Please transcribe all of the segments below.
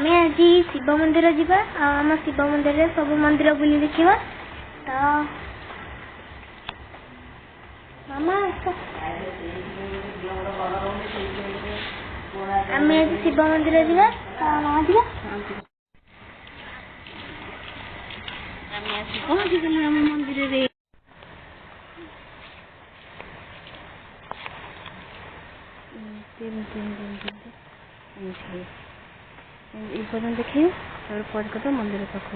आमे आज शिव मंदिर जीवा आम शिव मंदिर सब मंदिर बुली देखा तो मामा आमे आज शिव मंदिर जीवा मामा जीवा पहुंची गल आम मंदिर रे पर्यटन देखिए पड़कता मंदिर पाख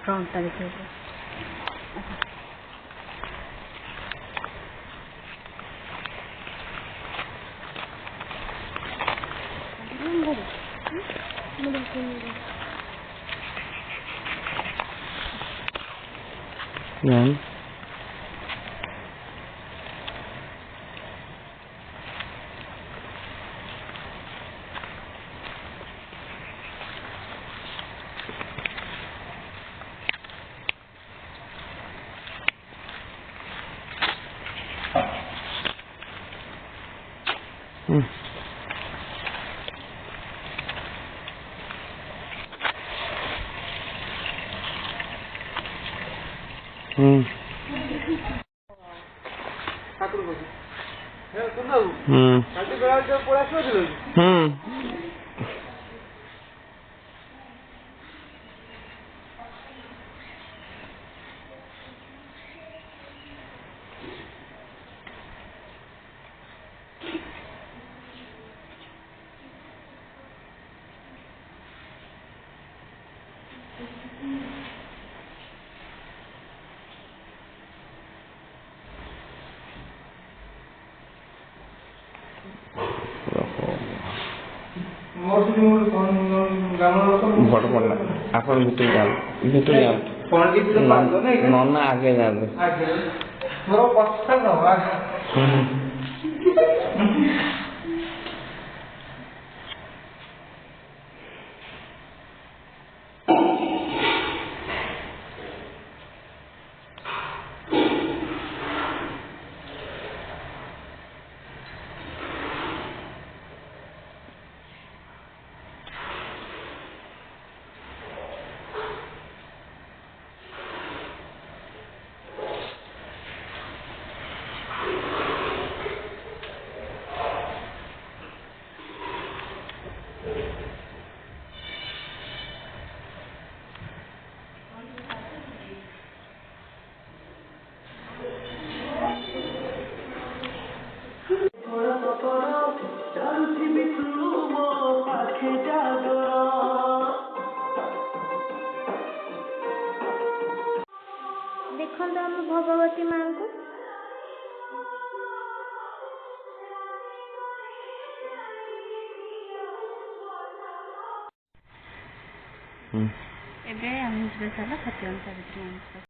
फ्रंटा देखिए बड़ पड़ना आपन भीतर जाओ नन्ना आगे जाओ देखो आम भगवती माँ को एबे हम साला 7 सावित्री